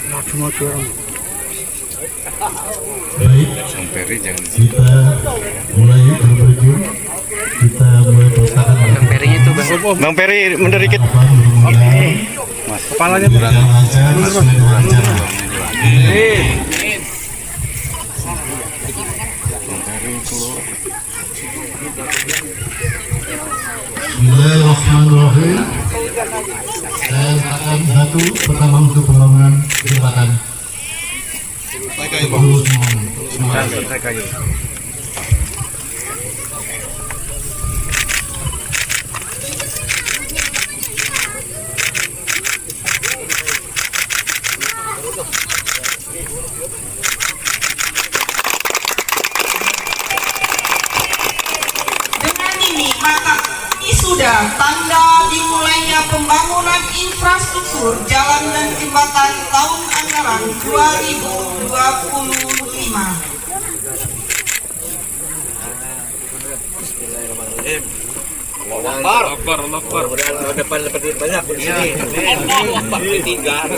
Maju-maju orang. Baik, kita mulai bermenuju. Kita mulai bertahan. Bang Peri itu bang. Bang Peri mundur dikit. Mas. Kepalanya bukan. Bismillahirrahmanirrahim. Saya akan satu pertama untuk pembangunan jembatan. Sudah tanda dimulainya pembangunan infrastruktur jalan dan jembatan tahun anggaran 2025. Allah Akbar. Depan lebih banyak di sini. Allah Akbar ketiga.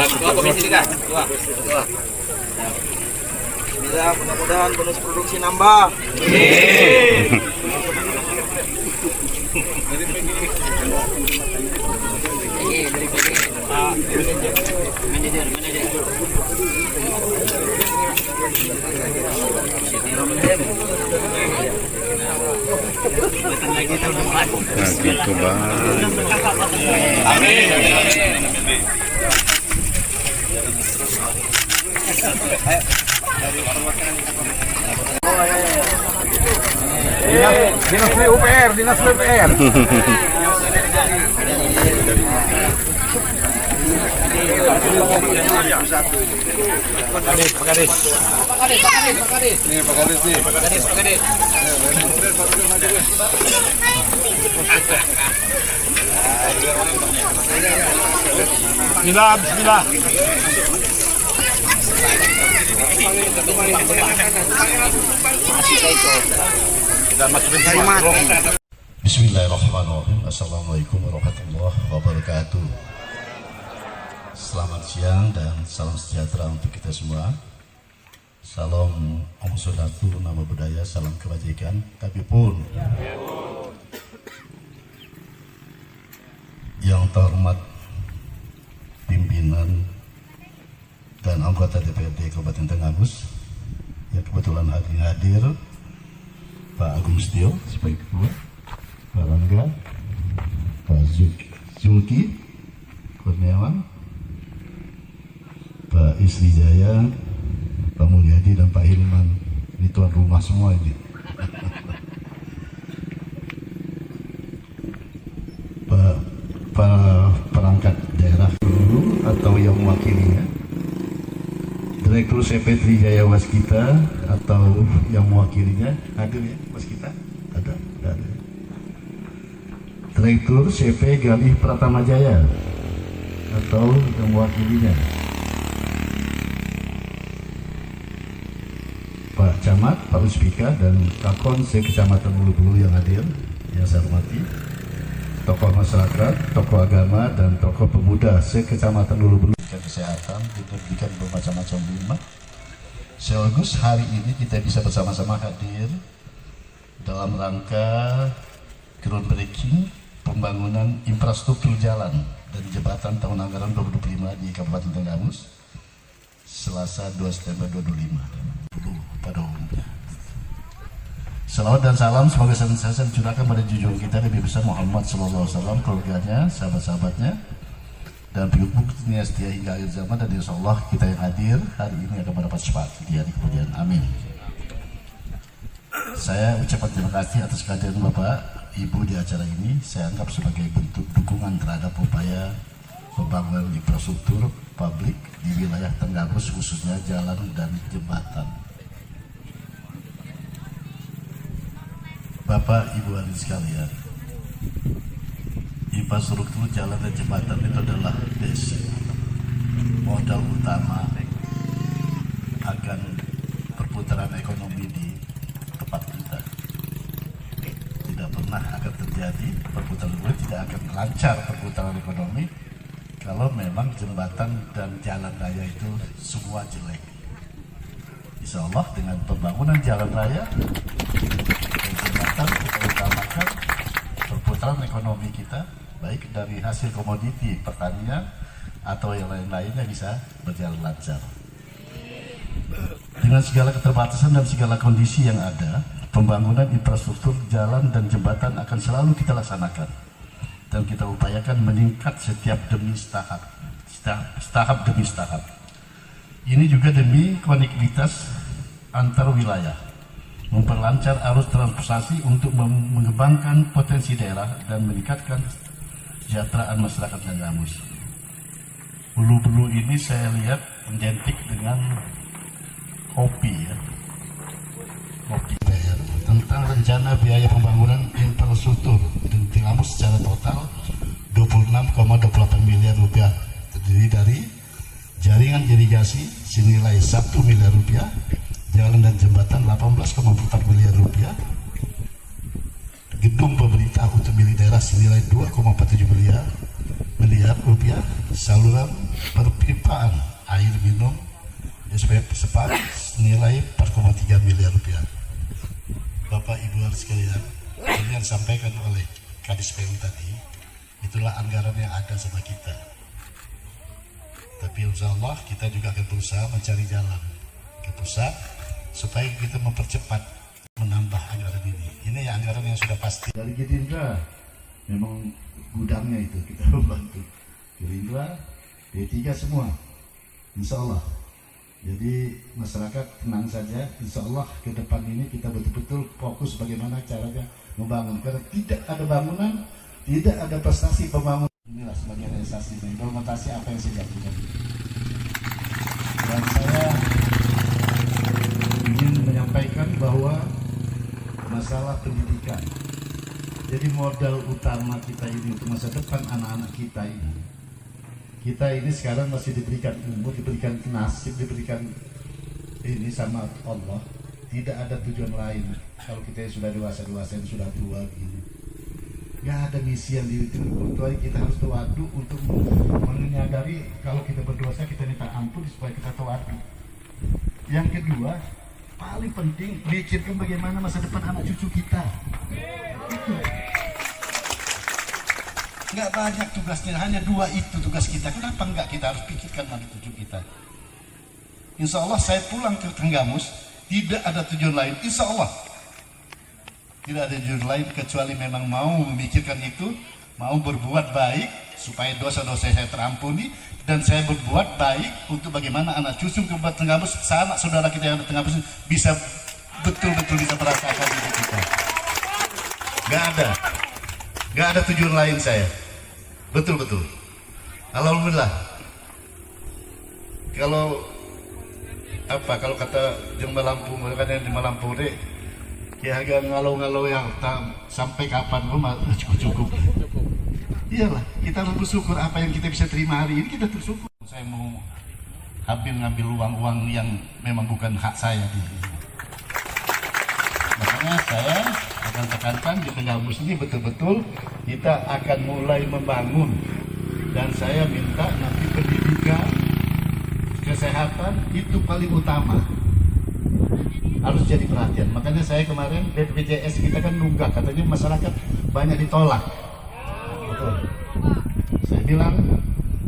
Ketua Komisi 3. Ketua. Bismillah, mudah-mudahan bonus produksi nambah. Nah, gitu bang. Amin. Dinas PUPR, Dinas PUPR. Pak Kadis. Nih Pak Kadis nih. Pak Kadis. Bismillah. Bismillahirrahmanirrahim. Assalamualaikum warahmatullahi wabarakatuh. Selamat siang dan salam sejahtera untuk kita semua. Salam Om Sodatu, nama budaya, salam kebajikan. Tapi pun yang terhormat pimpinan dan anggota DPRD Kabupaten Tenggamus yang kebetulan hari ini hadir, Pak Agung Setio sebagai ketua, Pak Rangga, Pak Zulki Kurniawan, Pak Isri Jaya, Pak Mulyadi dan Pak Hilman. Ini tuan rumah semua ini. Pak perangkat daerah dulu atau yang mewakilinya, Direktur CP Trijaya Waskita atau yang mewakilinya hadir ya, Waskita ada. Direktur CP Galih Pratama Jaya atau yang mewakilinya, Pak Camat, Pak Ruspika dan Kakon Kecamatan Bulu-Bulu yang hadir, yang saya hormati, tokoh masyarakat, tokoh agama dan tokoh pemuda Kecamatan Bulu-Bulu. Kesehatan diberikan bermacam-macam lima. Sekaligus hari ini kita bisa bersama-sama hadir dalam rangka groundbreaking pembangunan infrastruktur jalan dan jembatan tahun anggaran 2025 di Kabupaten Tenggamus, Selasa 2 September 2025 pada umumnya. Salawat dan salam semoga senantiasa dicurahkan pada junjungan kita Nabi besar Muhammad SAW, keluarganya, sahabat-sahabatnya, dan pengikutnya setia hingga akhir zaman, dan insya Allah kita yang hadir hari ini akan mendapat syafaat di hari kemudian. Amin. Saya ucapkan terima kasih atas kehadiran Bapak Ibu di acara ini. Saya anggap sebagai bentuk dukungan terhadap upaya pembangunan infrastruktur publik di wilayah Tenggamus, khususnya jalan dan jembatan. Bapak Ibu hadirin sekalian, infrastruktur jalan dan jembatan itu adalah basic, modal utama akan perputaran ekonomi di tidak pernah akan terjadi perputaran ekonomi, tidak akan lancar perputaran ekonomi kalau memang jembatan dan jalan raya itu semua jelek. Insya Allah dengan pembangunan jalan raya dan jembatan kita utamakan perputaran ekonomi kita, baik dari hasil komoditi pertanian atau yang lain-lainnya bisa berjalan lancar. Dengan segala keterbatasan dan segala kondisi yang ada, pembangunan infrastruktur jalan dan jembatan akan selalu kita laksanakan dan kita upayakan meningkat setiap demi tahap demi tahap. Ini juga demi konektivitas antar wilayah, memperlancar arus transportasi untuk mengembangkan potensi daerah dan meningkatkan kesejahteraan masyarakat Tenggamus. Bulu-bulu ini saya lihat identik dengan kopi ya. Kopi tentang rencana biaya pembangunan infrastruktur Tenggamus secara total 26,28 miliar rupiah, terdiri dari jaringan irigasi senilai 1 miliar rupiah, jalan dan jembatan 18,4 miliar rupiah, gedung pemerintah untuk milik daerah senilai 2,47 miliar rupiah, saluran perpipaan air minum SPP Sepang senilai 4,3 miliar rupiah. Bapak Ibu sekalian, ini yang disampaikan oleh Kadis PU tadi, itulah anggaran yang ada sama kita. Tapi insya Allah kita juga akan berusaha mencari jalan ke pusat supaya kita mempercepat menambah anggaran ini. Ini ya anggaran yang sudah pasti. Dari Gerindra memang gudangnya itu kita membantu. Gerindra, D3 semua, insya Allah. Jadi masyarakat tenang saja, insya Allah ke depan ini kita betul-betul fokus bagaimana caranya membangun. Karena tidak ada bangunan, tidak ada prestasi pembangunan. Inilah sebagai realisasi implementasi apa yang saya lakukan. Dan saya ingin menyampaikan bahwa masalah pendidikan, jadi modal utama kita ini untuk masa depan anak-anak kita ini. Kita ini sekarang masih diberikan umur, diberikan nasib, diberikan ini sama Allah. Tidak ada tujuan lain. Kalau kita yang sudah dewasa, yang sudah tua ini, nggak ada misi yang kecuali kita harus tawadu untuk menyadari kalau kita berdosa kita minta ampun supaya kita tawadu. Yang kedua, paling penting pikirkan bagaimana masa depan anak cucu kita. Itu. Nggak banyak tugasnya, hanya 2 itu tugas kita. Kenapa nggak kita harus pikirkan anak cucu kita? Insya Allah saya pulang ke Tenggamus tidak ada tujuan lain, insya Allah tidak ada tujuan lain kecuali memang mau memikirkan itu, mau berbuat baik supaya dosa-dosa saya terampuni, dan saya berbuat baik untuk bagaimana anak cucu ke Tenggamus, sanak saudara kita yang ada Tenggamus bisa betul-betul bisa merasakan hidup kita. Gak ada tujuan lain saya, betul-betul. Alhamdulillah. Kalau kata yang Lampung, kadang di Lampung deh, ya agak ngalau-ngalau yang sampai kapan rumah cukup. Iyalah, kita harus bersyukur apa yang kita bisa terima hari ini, kita bersyukur. Saya mau ngambil uang-uang yang memang bukan hak saya. Makanya saya akan tekankan di Tenggamus ini betul-betul kita akan mulai membangun, dan saya minta nanti pendidikan, kesehatan itu paling utama, harus jadi perhatian. Makanya saya kemarin BPJS kita kan nunggak, katanya masyarakat banyak ditolak. Betul. Saya bilang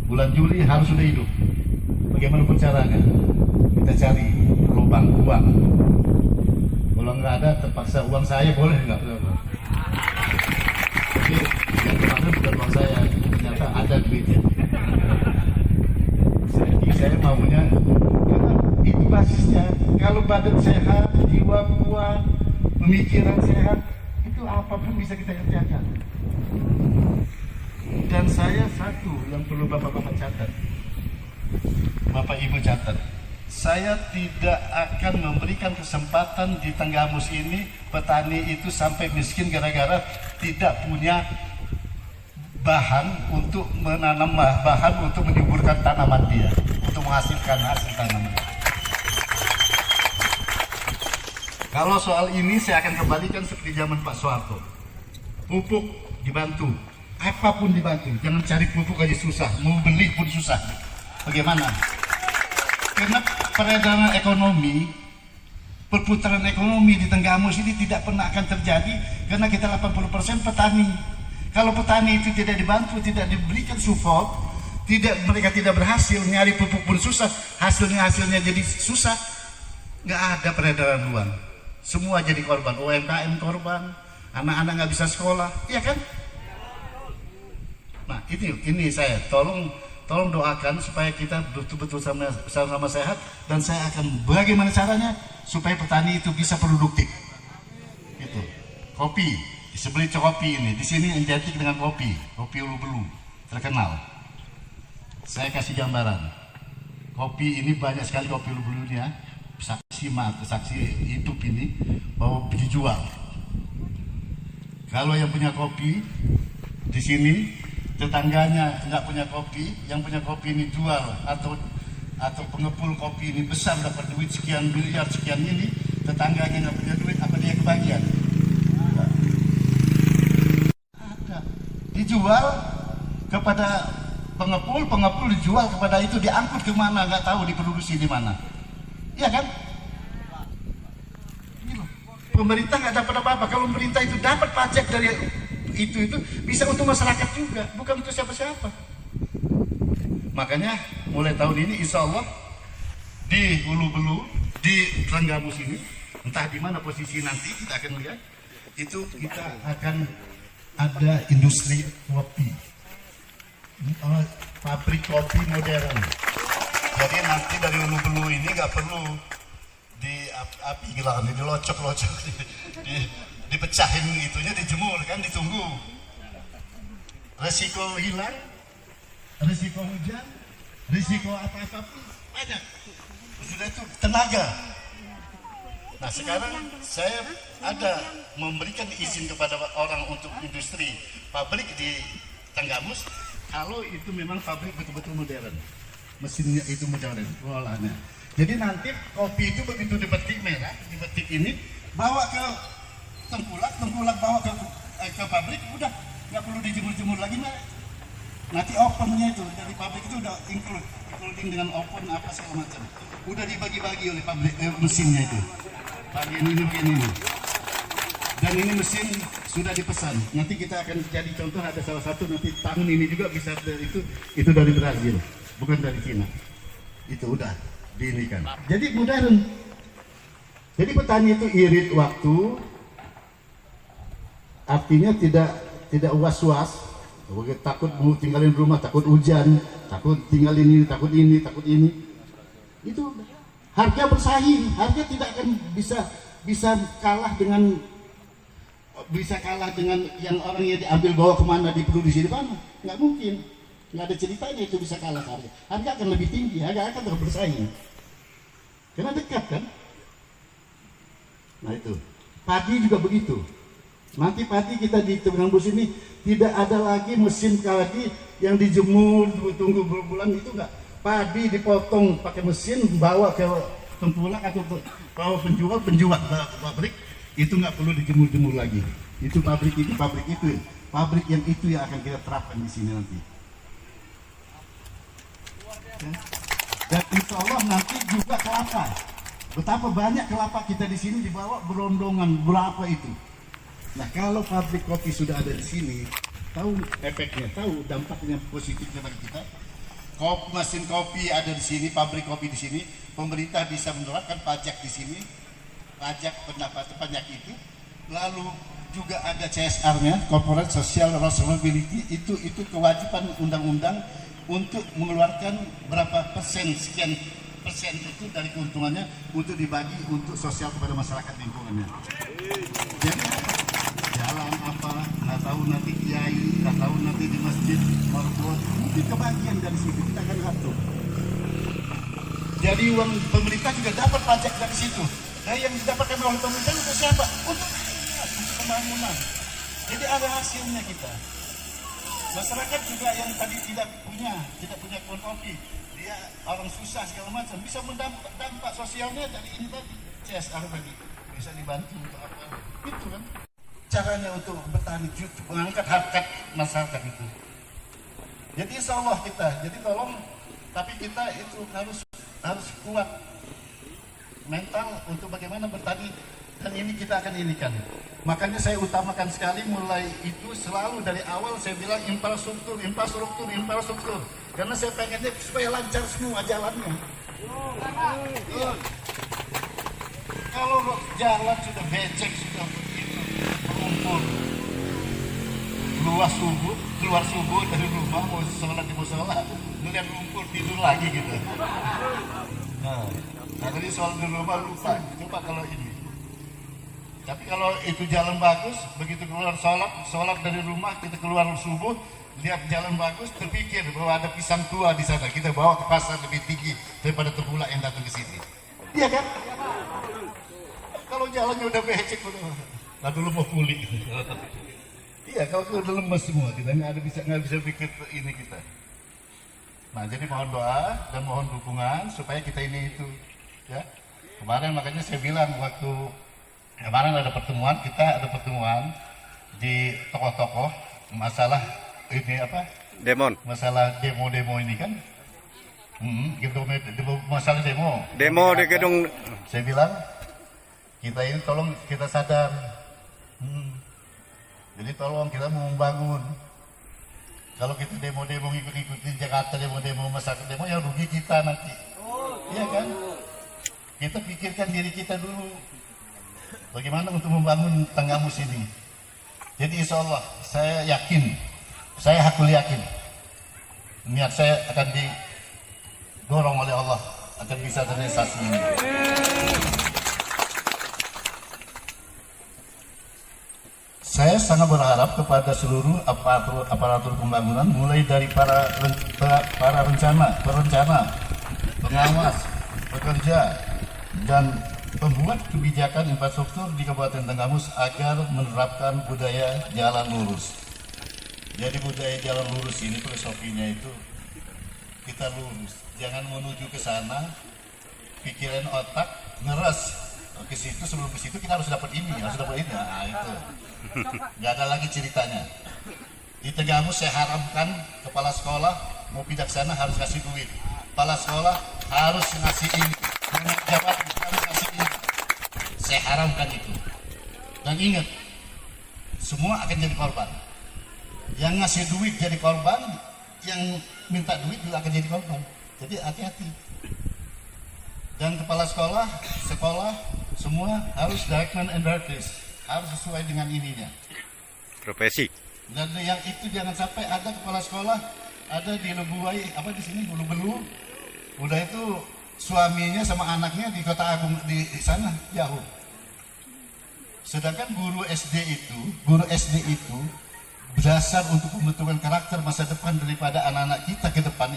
bulan Juli harus sudah hidup. Bagaimana caranya? Kita cari lubang uang. Kalau nggak ada, terpaksa uang saya boleh nggak? Tapi yang kemarin bukan uang saya, ternyata ada duitnya. Jadi saya maunya, karena itu basisnya. Kalau badan sehat, jiwa kuat, pemikiran sehat, itu apapun bisa kita kerjakan. Dan saya satu yang perlu bapak-bapak catat, bapak ibu catat. Saya tidak akan memberikan kesempatan di Tenggamus ini petani itu sampai miskin gara-gara tidak punya bahan untuk menanam, bahan untuk menyuburkan tanaman dia, untuk menghasilkan hasil tanaman. Kalau soal ini saya akan kembalikan seperti zaman Pak Soeharto. pupuk dibantu, apapun dibantu. Jangan cari pupuk aja susah, mau beli pun susah. Bagaimana? Karena peredaran ekonomi, perputaran ekonomi di Tenggamus ini tidak pernah akan terjadi karena kita 80% petani. Kalau petani itu tidak dibantu, tidak diberikan support, mereka tidak berhasil, nyari pupuk pun susah, hasilnya jadi susah, nggak ada peredaran uang. Semua jadi korban, UMKM korban, anak-anak nggak bisa sekolah, iya kan? Nah ini saya tolong doakan supaya kita betul-betul sama-sama sehat, dan saya akan bagaimana caranya supaya petani itu bisa produktif. Itu kopi. Sebeli kopi ini di sini identik dengan kopi Ulu Belu terkenal. Saya kasih gambaran, kopi ini banyak sekali kopi Ulu Belunya, saksi hidup ini bahwa dijual. Kalau yang punya kopi di sini, tetangganya nggak punya kopi, yang punya kopi ini jual atau pengepul kopi ini besar dapat duit sekian miliar sekian ini, tetangganya nggak punya duit, apa dia kebagian? Dijual kepada pengepul dijual kepada itu, diangkut kemana nggak tahu, diproduksi di mana, iya kan? Pemerintah nggak dapat apa-apa. Kalau pemerintah itu dapat pajak dari itu bisa untuk masyarakat juga, bukan untuk siapa-siapa. Makanya mulai tahun ini insya Allah di Ulu Belu, di Tenggamus ini, entah di mana posisi nanti kita akan lihat, itu kita akan ada industri kopi, pabrik kopi modern. Jadi nanti dari Ulu Belu ini nggak perlu dilocok-locok, dipecahin itunya, dijemur kan, ditunggu. Resiko hilang, resiko hujan, risiko apa-apa pun banyak. Sudah itu tenaga. Nah sekarang saya ada memberikan izin kepada orang untuk industri pabrik di Tenggamus, kalau itu memang pabrik betul-betul modern, mesinnya itu modern, olahannya. Jadi nanti kopi itu begitu dipetik merah, dipetik ini, bawa ke tengkulak bawa ke pabrik, udah nggak perlu dijemur-jemur lagi merah. Nanti ovennya itu dari pabrik itu udah including dengan oven apa segala macam, udah dibagi-bagi oleh pabrik mesinnya itu. Bagian ini begini nih. Dan ini mesin sudah dipesan. Nanti kita akan jadi contoh, ada salah satu nanti tahun ini juga bisa dari itu dari Brazil, bukan dari Cina. Itu udah diinikan. Jadi modern. Jadi petani itu irit waktu, artinya tidak was-was, takut mau tinggalin rumah, takut hujan, takut tinggalin ini, takut ini. Itu harga bersaing, harga tidak akan bisa kalah dengan yang orang yang diambil bawa kemana, diproduksi di mana, nggak mungkin, nggak ada ceritanya itu bisa kalah harga. Harga akan lebih tinggi, harga akan bersaing, karena dekat kan. Nah itu, padi juga begitu. Nanti padi kita di Tenggamus ini tidak ada lagi mesin padi yang dijemur tunggu berbulan, itu enggak. Padi dipotong pakai mesin, bawa ke tengkulak atau bawa penjual pabrik, itu nggak perlu dijemur-jemur lagi. Itu pabrik yang itu yang akan kita terapkan di sini nanti. Dan insya Allah nanti juga kelapa. Betapa banyak kelapa kita di sini dibawa berondongan, berapa itu. Nah kalau pabrik kopi sudah ada di sini, tahu efeknya, tahu dampaknya positifnya bagi kita. Mesin kopi ada di sini, pabrik kopi di sini, pemerintah bisa menerapkan pajak di sini, pajak pendapatan pajak itu, lalu juga ada CSR-nya, Corporate Social Responsibility, itu kewajiban undang-undang untuk mengeluarkan berapa persen, sekian persen itu dari keuntungannya untuk dibagi untuk sosial kepada masyarakat lingkungannya. Jadi jalan apa, nggak tahu nanti kiai, nggak tahu nanti di masjid, itu kebagian dari situ kita akan atur. Jadi uang pemerintah juga dapat pajak dari situ. Nah yang didapatkan oleh pemerintah untuk siapa? Untuk pembangunan. Jadi ada hasilnya kita. Masyarakat juga yang tadi tidak punya kebun kopi, dia orang susah segala macam, bisa mendapat dampak sosialnya dari ini tadi, CSR tadi, bisa dibantu untuk apa? Itu kan. caranya untuk bertani, mengangkat harkat masyarakat itu. Jadi insya Allah kita, jadi tolong, tapi kita itu harus kuat mental untuk bagaimana bertani, dan ini kita akan inikan. Makanya saya utamakan sekali mulai itu selalu dari awal saya bilang infrastruktur, karena saya pengennya supaya lancar semua jalannya. Kalau jalan sudah becek, sudah begitu berumpul, keluar subuh dari rumah mau sholat di musola, melihat lumpur tidur lagi gitu. Nah tadi soal di rumah lupa, coba kalau ini. Tapi kalau itu jalan bagus, begitu keluar sholat dari rumah, kita keluar subuh, lihat jalan bagus, terpikir bahwa ada pisang tua di sana, kita bawa ke pasar lebih tinggi daripada tebulak yang datang ke sini. Iya kan? Kalau jalannya udah becek, udah dulu mau pulih. Iya, kalau udah lemes semua, kita nggak bisa pikir ini kita. Nah, jadi mohon doa dan mohon dukungan supaya kita ini itu, ya. Kemarin makanya saya bilang waktu kemarin ada pertemuan di tokoh-tokoh masalah ini apa? Masalah demo ini kan? Masalah demo di gedung. Saya bilang kita ini tolong kita sadar. Jadi tolong kita mau membangun. Kalau kita demo-demo ikut-ikutin Jakarta demo-demo masyarakat demo, ya rugi kita nanti. Iya kan? Kita pikirkan diri kita dulu. Bagaimana untuk membangun Tenggamus ini. Jadi insya Allah saya yakin, saya hakul yakin, niat saya akan didorong oleh Allah akan bisa terrealisasi ini. Saya sangat berharap kepada seluruh aparatur pembangunan, mulai dari para perencana, pengawas, pekerja, dan pembuat kebijakan infrastruktur di Kabupaten Tenggamus agar menerapkan budaya jalan lurus. Jadi budaya jalan lurus ini filosofinya itu kita lurus, jangan menuju ke sana, pikiran otak ngeres ke situ, sebelum ke situ kita harus dapat ini, Nah, itu nggak ada lagi ceritanya. Di Tenggamus saya haramkan kepala sekolah mau pindah ke sana harus kasih duit, kepala sekolah harus ngasih ini, pejabat harus ngasih ini. Saya haramkan itu. Dan ingat, semua akan jadi korban. Yang ngasih duit jadi korban, yang minta duit juga akan jadi korban. Jadi hati-hati. Dan kepala sekolah, semua harus directman and directress, harus sesuai dengan ininya. Profesi. Dan yang itu jangan sampai ada kepala sekolah ada di Lebuai, apa di sini Bulu-Belu, udah itu suaminya sama anaknya di Kota Agung di sana jauh. Sedangkan guru SD itu dasar untuk pembentukan karakter masa depan daripada anak-anak kita ke depan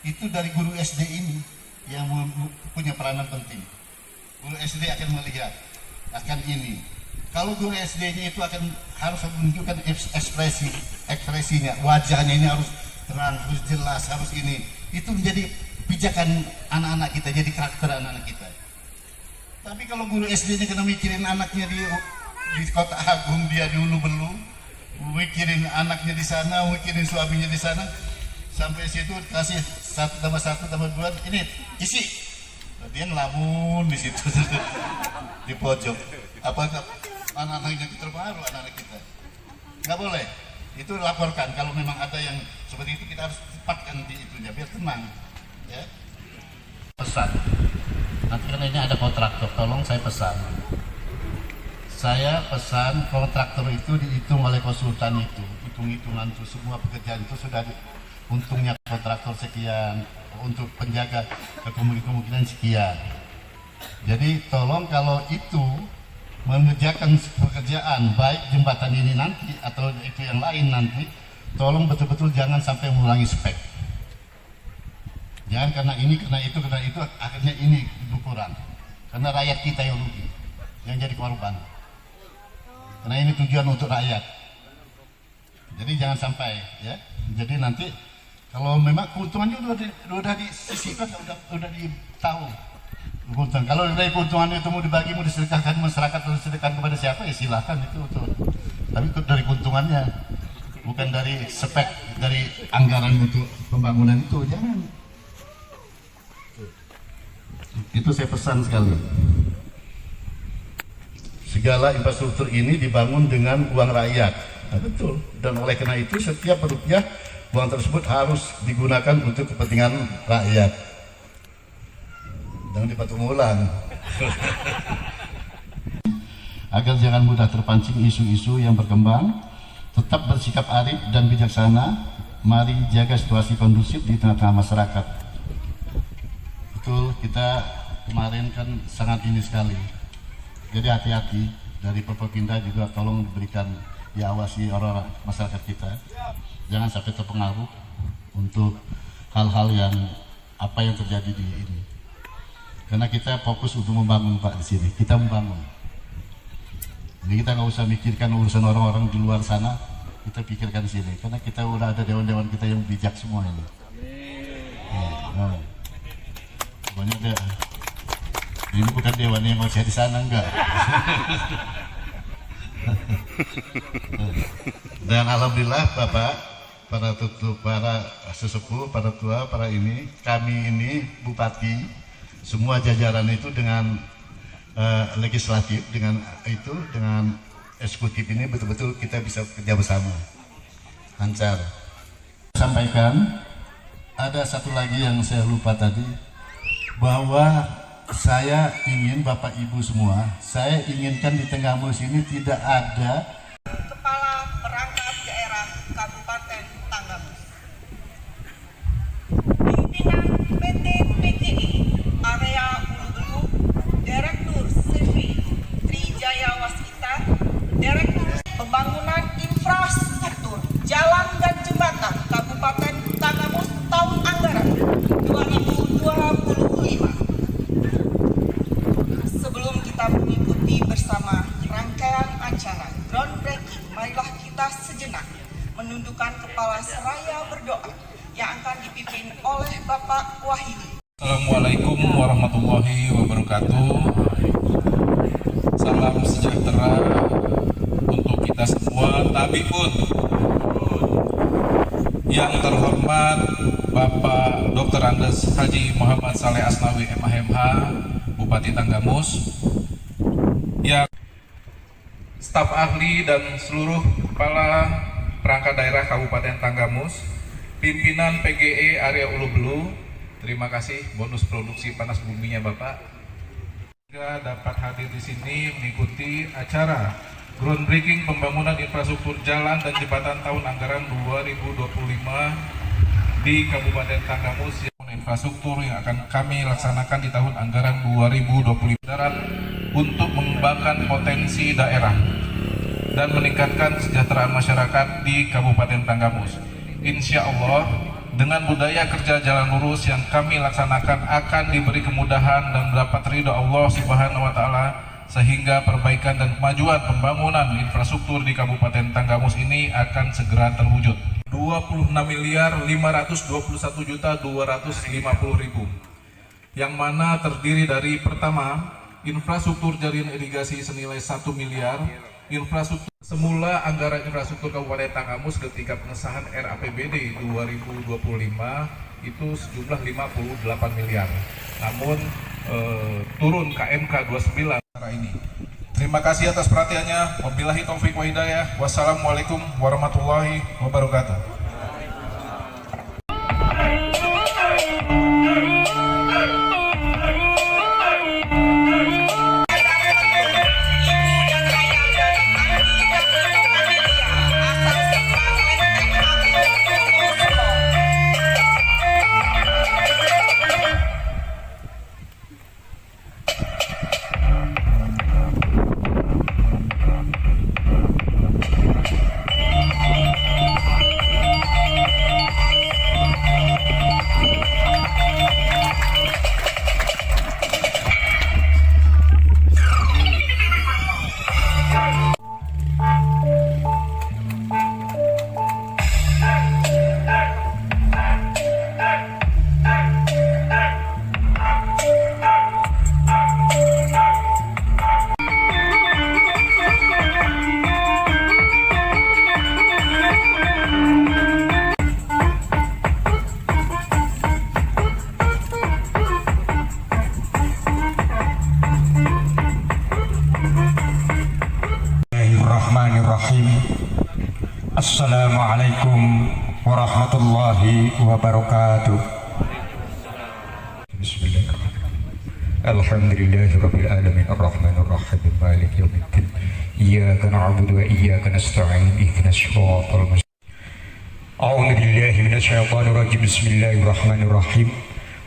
itu dari guru SD ini yang punya peranan penting. Guru SD akan melihat, akan ini. Kalau guru SD-nya itu harus menunjukkan ekspresinya, wajahnya ini harus terang, harus jelas, harus ini. Itu menjadi pijakan anak-anak kita, jadi karakter anak-anak kita. Tapi kalau guru SD-nya kena mikirin anaknya di Kota Agung, dia di Ulu-Belu, mikirin anaknya di sana, mikirin suaminya di sana, sampai situ kasih 1+1+2, ini isi, dia ngelamun di situ di pojok. Apakah anak-anaknya terbaru anak-anak kita? Nggak boleh. Itu laporkan kalau memang ada yang seperti itu, kita harus cepatkan di itunya biar tenang. Ya. Pesan. Nanti karena ini ada kontraktor, tolong saya pesan. Saya pesan kontraktor itu dihitung oleh konsultan itu, hitung-hitungan itu semua pekerjaan itu sudah untungnya kontraktor sekian, untuk penjaga kemungkinan sekian. Jadi tolong kalau itu mengerjakan pekerjaan baik jembatan ini nanti atau itu yang lain nanti, tolong betul-betul jangan sampai mengurangi spek. Jangan karena ini, karena itu, akhirnya ini kurang. Karena rakyat kita yang rugi, yang jadi korban. Karena ini tujuan untuk rakyat. Jadi jangan sampai, ya. Jadi nanti kalau memang keuntungannya udah disisihkan, udah ditahu Keuntungan. Kalau dari keuntungan itu mau dibagi, mau disedekahkan masyarakat atau disedekahkan kepada siapa, ya silakan itu. Tapi itu dari keuntungannya, bukan dari spek, dari anggaran untuk pembangunan itu, jangan. Itu saya pesan sekali. Segala infrastruktur ini dibangun dengan uang rakyat. Nah, betul. Dan oleh karena itu setiap rupiah uang tersebut harus digunakan untuk kepentingan rakyat. Jangan dipatung ulang. Agar jangan mudah terpancing isu-isu yang berkembang, tetap bersikap arif dan bijaksana. Mari jaga situasi kondusif di tengah-tengah masyarakat. Betul, kita kemarin kan sangat ini sekali. Jadi hati-hati, dari Forkopimda juga tolong diberikan, diawasi orang-orang masyarakat kita. Jangan sampai terpengaruh untuk hal-hal yang apa yang terjadi di ini. Karena kita fokus untuk membangun, Pak, di sini. Kita membangun. Jadi kita nggak usah mikirkan urusan orang-orang di luar sana. Kita pikirkan sini. Karena kita udah ada dewan-dewan kita yang bijak semua ini. Nah, banyak deh. Ini bukan dewan yang masih di sana, enggak. Dan alhamdulillah Bapak, para tutup, para sesepuh, para tua, para ini, kami ini bupati, semua jajaran itu dengan legislatif, dengan itu, dengan eksekutif ini betul-betul kita bisa kerja bersama, lancar. Sampaikan, ada satu lagi yang saya lupa tadi, bahwa saya ingin Bapak Ibu semua, saya inginkan di Tanggamus ini tidak ada Kepala Perangkat Daerah Kabupaten Tanggamus. Pimpinan PT PGI Area Ulu-Belu, Direktur CV Trijaya Waskita, Direktur Pembangunan Infrastruktur Jalan dan Jembatan Kabupaten Tanggamus tahun anggaran 2025. Sebelum kita mengikuti bersama rangkaian acara groundbreaking, marilah kita sejenak menundukkan kepala seraya berdoa yang akan dipimpin oleh Bapak Wahidi. Assalamualaikum warahmatullahi wabarakatuh. Salam sejahtera untuk kita semua. Tabipun yang terhormat Bapak Dr. Andes Haji Muhammad Saleh Asnawi MHMH, Bupati Tanggamus, yang staf ahli dan seluruh kepala perangkat daerah Kabupaten Tanggamus, pimpinan PGE Area Ulu-Belu. Terima kasih bonus produksi panas buminya Bapak. Juga dapat hadir di sini mengikuti acara groundbreaking pembangunan infrastruktur jalan dan jembatan tahun anggaran 2025 di Kabupaten Tanggamus. Infrastruktur yang akan kami laksanakan di tahun anggaran 2025 untuk mengembangkan potensi daerah dan meningkatkan kesejahteraan masyarakat di Kabupaten Tanggamus. Insya Allah, dengan budaya kerja jalan lurus yang kami laksanakan akan diberi kemudahan dan mendapat ridho Allah Subhanahu wa Ta'ala, sehingga perbaikan dan kemajuan pembangunan infrastruktur di Kabupaten Tanggamus ini akan segera terwujud. 26.521.250.000, yang mana terdiri dari pertama, infrastruktur jaringan irigasi senilai 1 miliar. Infrastruktur semula anggaran infrastruktur Kabupaten Tanggamus ketika pengesahan RAPBD 2025 itu sejumlah 58 miliar. Namun turun KMK 29 ini. Terima kasih atas perhatiannya. Wabillahi taufik wa hidayah. Wassalamualaikum warahmatullahi wabarakatuh. Bismillahirrahmanirrahim. Assalamualaikum warahmatullahi wabarakatuh. Bismillahirrahmanirrahim. Alhamdulillahirabbil alamin arrahmanir rahim maliki yaumiddin. Iyyaka na'budu wa iyyaka nasta'in ihdinas siratal mustaqim. A'udzu billahi minasyaitonir rajim. Bismillahirrahmanirrahim.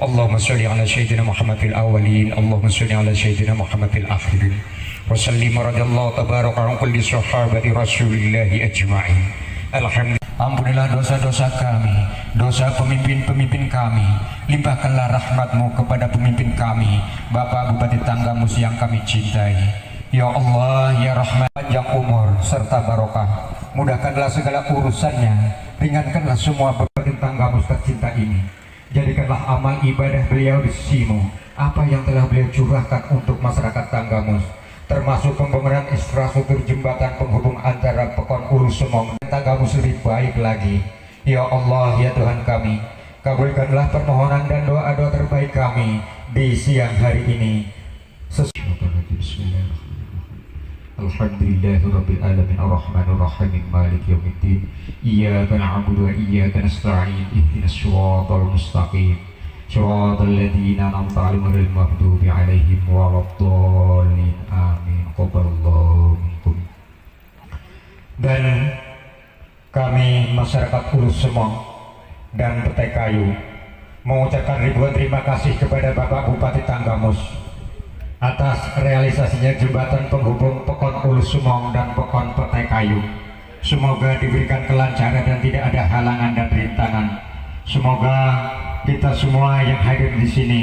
Allahumma shalli ala sayyidina Muhammad fil awwalin, Allahumma shalli ala sayyidina Muhammad fil akhirin. Wa sallim radhiyallahu tabaraka an kulli sahabati Rasulillahi ajma'in. Alhamdulillah. Ampunilah dosa-dosa kami, dosa pemimpin-pemimpin kami. Limpahkanlah rahmat-Mu kepada pemimpin kami, Bapak Bupati Tanggamus yang kami cintai. Ya Allah, ya Rahman, panjang umur serta barokah. Mudahkanlah segala urusannya, ringankanlah semua beban Tanggamus tercinta ini. Jadikanlah amal ibadah beliau di sisi-Mu, apa yang telah beliau curahkan untuk masyarakat Tanggamus, termasuk pembangunan infrastruktur jembatan penghubung antara Pekon Ulu Semong dan Tanggamus lebih baik lagi. Ya Allah, ya Tuhan kami, kabulkanlah permohonan dan doa-doa terbaik kami di siang hari ini. Alhamdulillahirabbil alamin arrahmanir rahim maliki yaumiddin. Iyyaka na'budu wa iyyaka nasta'in ihdinas siratal mustaqim. Shiratal ladzina an'amta 'alaihim ghairil maghdubi 'alaihim waladdallin. Amin. Qaballahu minkum. Dan kami masyarakat Ulu Semong dan Petai Kayu mengucapkan ribuan terima kasih kepada Bapak Bupati Tanggamus atas realisasinya jembatan penghubung Pekon Ulu Semong dan Pekon Petai Kayu. Semoga diberikan kelancaran dan tidak ada halangan dan rintangan. Semoga kita semua yang hadir di sini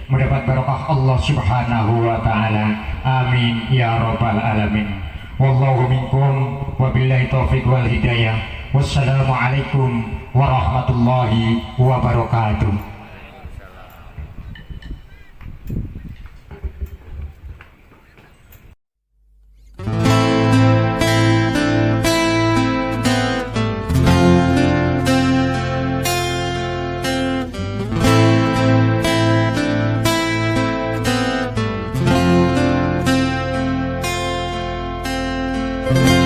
mendapat barokah Allah Subhanahu wa taala. Amin ya rabbal alamin. Wallahu minkum wabillahi taufiq wal hidayah. Wassalamualaikum warahmatullahi wabarakatuh. Thank you.